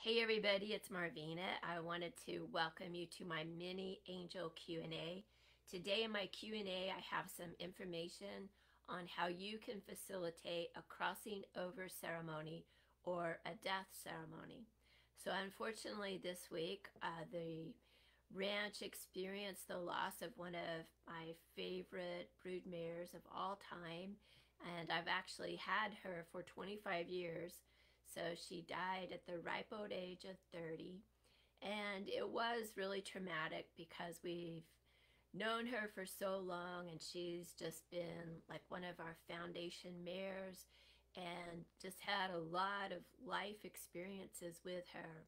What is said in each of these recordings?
Hey everybody, it's Marvina. I wanted to welcome you to my mini angel Q&A. Today in my Q&A, I have some information on how you can facilitate a crossing over ceremony or a death ceremony. So unfortunately this week, the ranch experienced the loss of one of my favorite brood mares of all time, and I've actually had her for 25 years. So she died at the ripe old age of 30. And it was really traumatic because we've known her for so long and she's just been like one of our foundation mares and just had a lot of life experiences with her.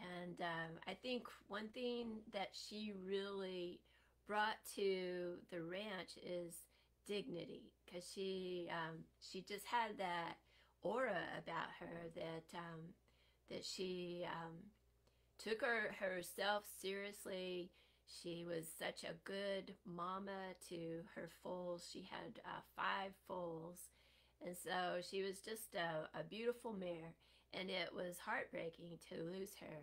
And I think one thing that she really brought to the ranch is dignity, because she just had that aura about her that she took herself seriously. She was such a good mama to her foals. She had 5 foals, and so she was just a beautiful mare, and it was heartbreaking to lose her.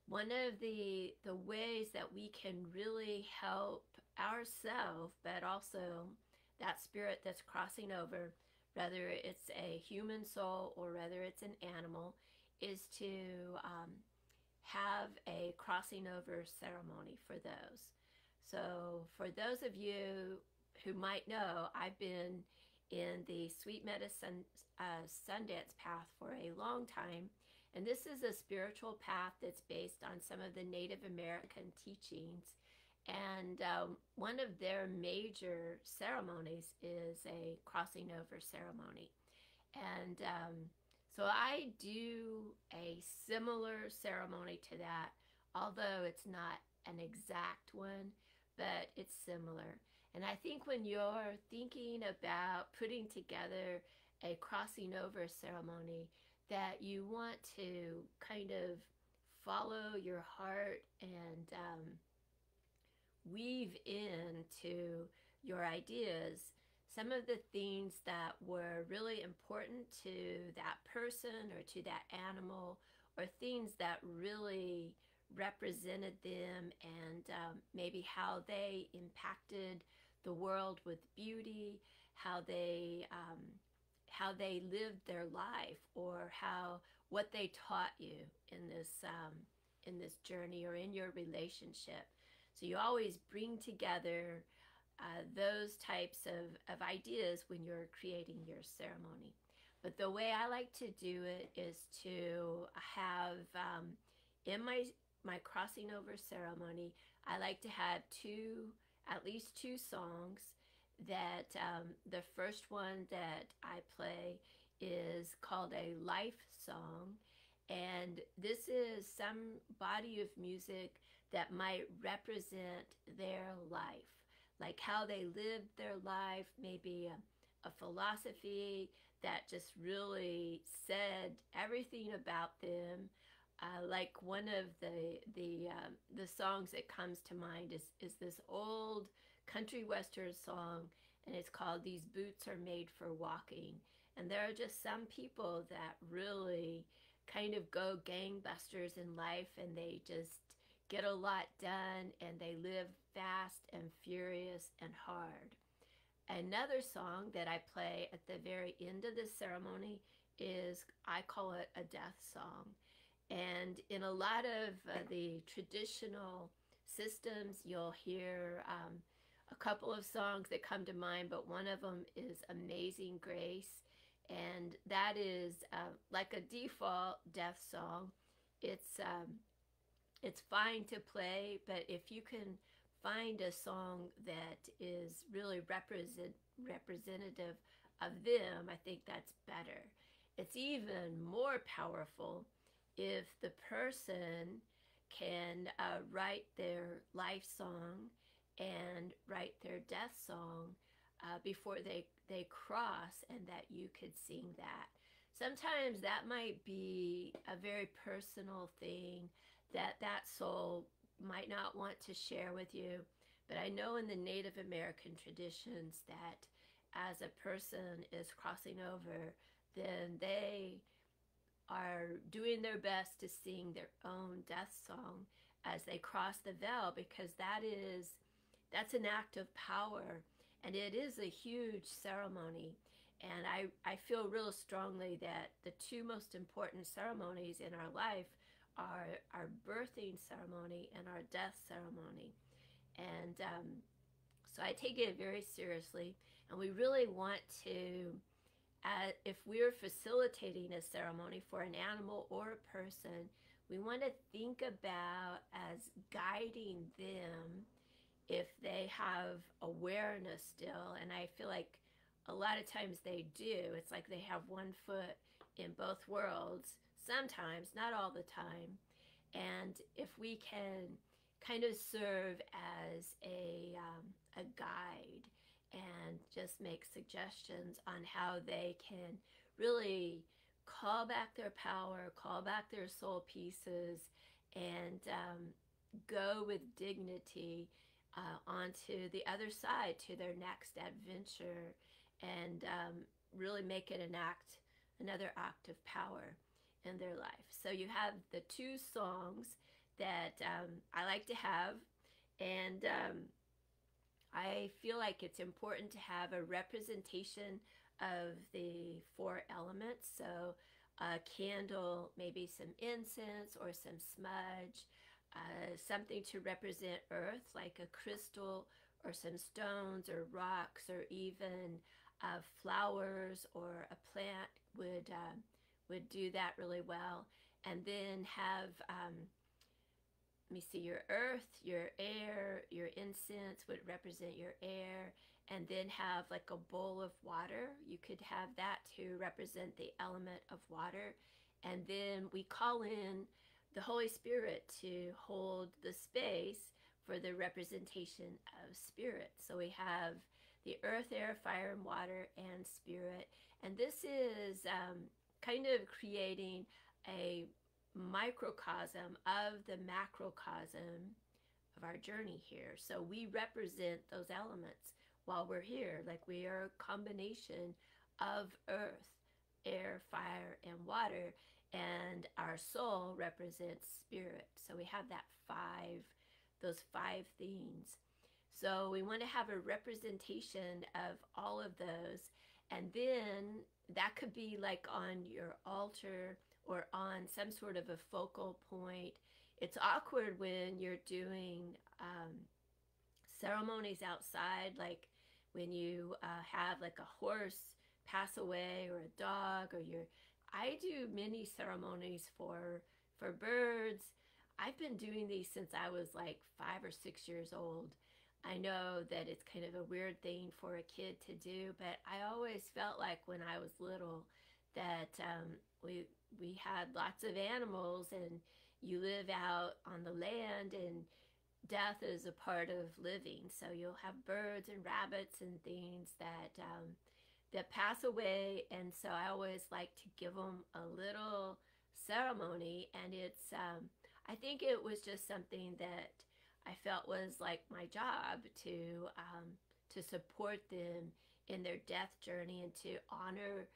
One of the ways that we can really help ourselves, but also that spirit that's crossing over, whether it's a human soul or whether it's an animal, is to have a crossing over ceremony for those. So for those of you who might know, I've been in the Sweet Medicine Sundance path for a long time. And this is a spiritual path that's based on some of the Native American teachings. And one of their major ceremonies is a crossing over ceremony. And so I do a similar ceremony to that, although it's not an exact one, but it's similar. And I think when you're thinking about putting together a crossing over ceremony, that you want to kind of follow your heart and weave into your ideas some of the things that were really important to that person or to that animal, or things that really represented them, and maybe how they impacted the world with beauty, how they lived their life, or how what they taught you in this journey or in your relationship. So you always bring together those types of ideas when you're creating your ceremony. But the way I like to do it is to have in my crossing over ceremony, I like to have at least two songs. That the first one that I play is called a life song, and this is some body of music that might represent their life, like how they lived their life, maybe a philosophy that just really said everything about them. Like one of the songs that comes to mind is this old country western song, and it's called "These Boots Are Made for Walking." And there are just some people that really kind of go gangbusters in life, and they just get a lot done, and they live fast and furious and hard. Another song that I play at the very end of the ceremony is, I call it a death song. And in a lot of the traditional systems, you'll hear a couple of songs that come to mind, but one of them is Amazing Grace. And that is like a default death song. It's um, it's fine to play, but if you can find a song that is really representative of them, I think that's better. It's even more powerful if the person can write their life song and write their death song before they cross, and that you could sing that. Sometimes that might be a very personal thing that that soul might not want to share with you. But I know in the Native American traditions that as a person is crossing over, then are doing their best to sing their own death song as they cross the veil, because that's an act of power, and it is a huge ceremony. And I feel real strongly that the two most important ceremonies in our life are our birthing ceremony and our death ceremony. And so I take it very seriously, and we really want to, if we're facilitating a ceremony for an animal or a person, we want to think about as guiding them if they have awareness still. And I feel like a lot of times they do. It's like they have one foot in both worlds, sometimes, not all the time. And if we can kind of serve as a guide and just make suggestions on how they can really call back their power, call back their soul pieces, and go with dignity onto the other side, to their next adventure, and really make it another act of power in their life. So you have the two songs that I like to have, and I feel like it's important to have a representation of the four elements. So a candle, maybe some incense or some smudge, something to represent earth, like a crystal or some stones or rocks, or even flowers or a plant would do that really well. And then have let me see, your earth, your air, your incense would represent your air, and then have like a bowl of water. You could have that to represent the element of water. And then we call in the Holy Spirit to hold the space for the representation of spirit. So we have the earth, air, fire, and water, and spirit. And this is kind of creating a microcosm of the macrocosm of our journey here. So we represent those elements while we're here. Like, we are a combination of earth, air, fire, and water, and our soul represents spirit. So we have those five themes. So we want to have a representation of all of those, and then that could be like on your altar or on some sort of a focal point. It's awkward when you're doing ceremonies outside, like when you have like a horse pass away, or a dog, or I do many ceremonies for birds. I've been doing these since I was like 5 or 6 years old. I know that it's kind of a weird thing for a kid to do, but I always felt like when I was little that we had lots of animals, and you live out on the land, and death is a part of living. So you'll have birds and rabbits and things that pass away, and so I always like to give them a little ceremony. And it's I think it was just something that I felt was like my job to support them in their death journey, and to honor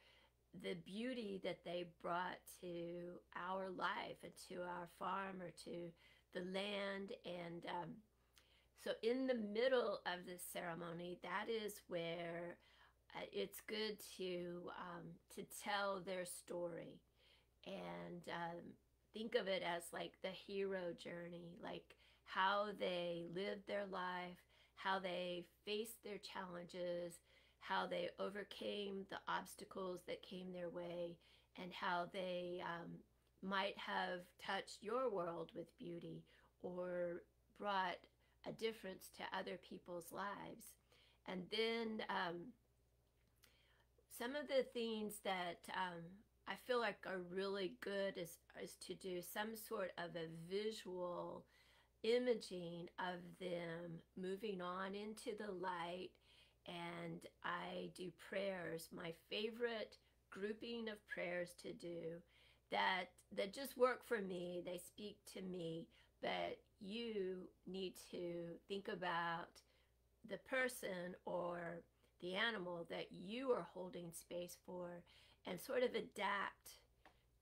the beauty that they brought to our life and to our farm or to the land. And so in the middle of the ceremony, that is where it's good to tell their story, and think of it as like the hero journey, like how they lived their life, how they faced their challenges, how they overcame the obstacles that came their way, and how they might have touched your world with beauty, or brought a difference to other people's lives. And then some of the things that I feel like are really good is to do some sort of a visual imaging of them moving on into the light. And I do prayers, my favorite grouping of prayers to do, that just work for me. They speak to me, but you need to think about the person or the animal that you are holding space for, and sort of adapt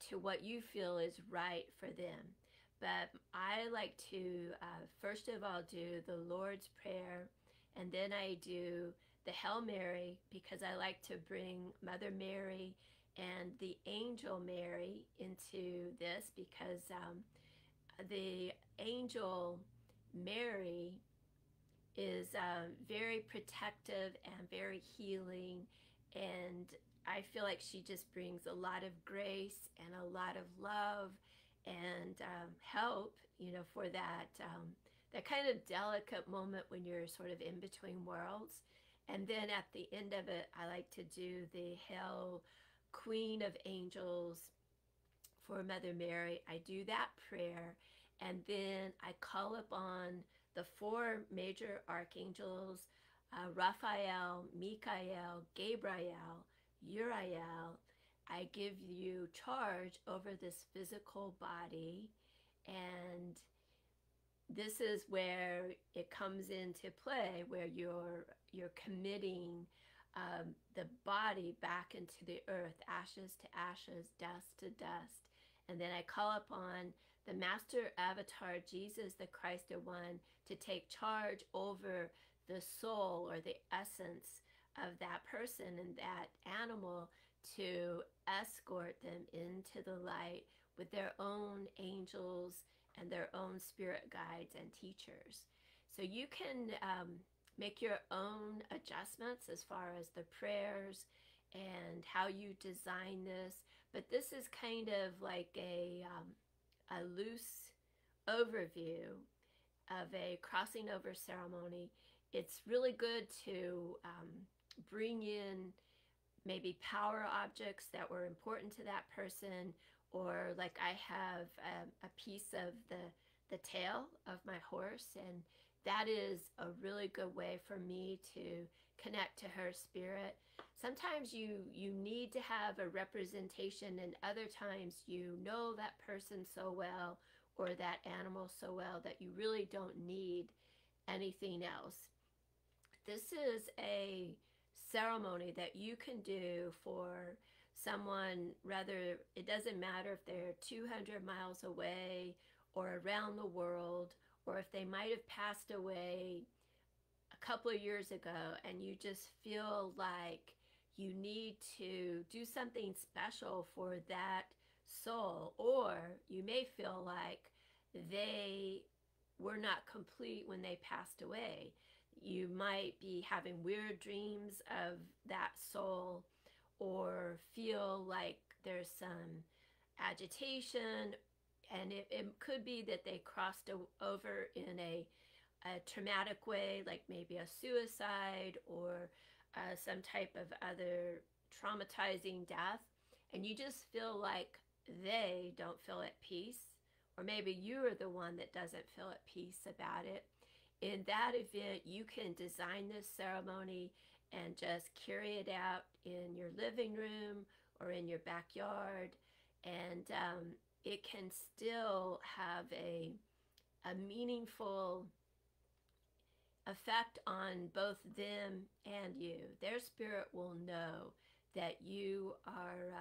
to what you feel is right for them. But I like to, first of all, do the Lord's Prayer, and then I do the Hail Mary, because I like to bring Mother Mary and the angel Mary into this, because the angel Mary is very protective and very healing, and I feel like she just brings a lot of grace and a lot of love and help, for that kind of delicate moment when you're sort of in between worlds. And then at the end of it, I like to do the Hail Queen of Angels for Mother Mary. I do that prayer, and then I call upon the four major archangels, Raphael, Michael, Gabriel, Uriel. I give you charge over this physical body, and this is where it comes into play, where you're committing the body back into the earth, ashes to ashes, dust to dust. And then I call upon the Master Avatar, Jesus, the Christed One, to take charge over the soul or the essence of that person and that animal, to escort them into the light with their own angels and their own spirit guides and teachers. So you can make your own adjustments as far as the prayers and how you design this. But this is kind of like a loose overview of a crossing over ceremony. It's really good to bring in maybe power objects that were important to that person, or like I have a piece of the tail of my horse, and that is a really good way for me to connect to her spirit. Sometimes you need to have a representation, and other times you know that person so well or that animal so well that you really don't need anything else. This is a ceremony that you can do for someone, rather, it doesn't matter if they're 200 miles away or around the world, or if they might have passed away a couple of years ago and you just feel like you need to do something special for that soul, or you may feel like they were not complete when they passed away. You might be having weird dreams of that soul, or feel like there's some agitation, and it could be that they crossed over in a traumatic way, like maybe a suicide or some type of other traumatizing death, and you just feel like they don't feel at peace, or maybe you are the one that doesn't feel at peace about it. In that event, you can design this ceremony and just carry it out in your living room or in your backyard, and it can still have a meaningful effect on both them and you. Their spirit will know that you are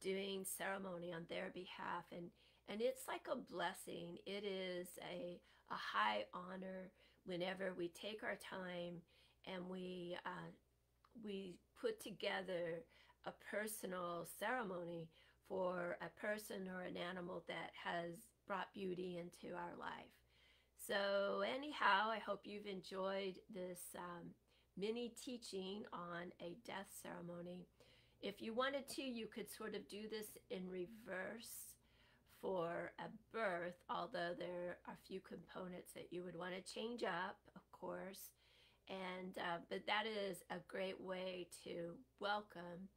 doing ceremony on their behalf, and it's like a blessing. It is a high honor whenever we take our time and we put together a personal ceremony for a person or an animal that has brought beauty into our life. So anyhow, I hope you've enjoyed this mini teaching on a death ceremony. If you wanted to, you could sort of do this in reverse for a birth, although there are a few components that you would want to change up, of course. And but that is a great way to welcome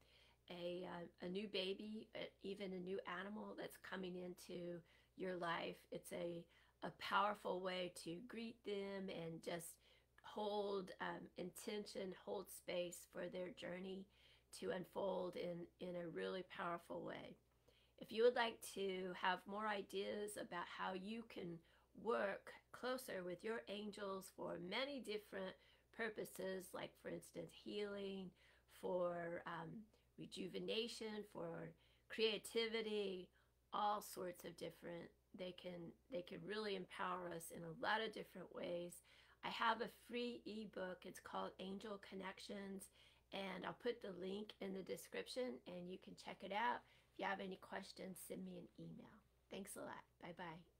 a new baby, even a new animal that's coming into your life. It's a powerful way to greet them and just hold intention, hold space for their journey to unfold in a really powerful way. If you would like to have more ideas about how you can work closer with your angels for many different purposes, like for instance healing, for rejuvenation, for creativity, all sorts of different. They can really empower us in a lot of different ways. I have a free ebook. It's called Angel Connections, and I'll put the link in the description and you can check it out. If you have any questions, send me an email. Thanks a lot. Bye bye.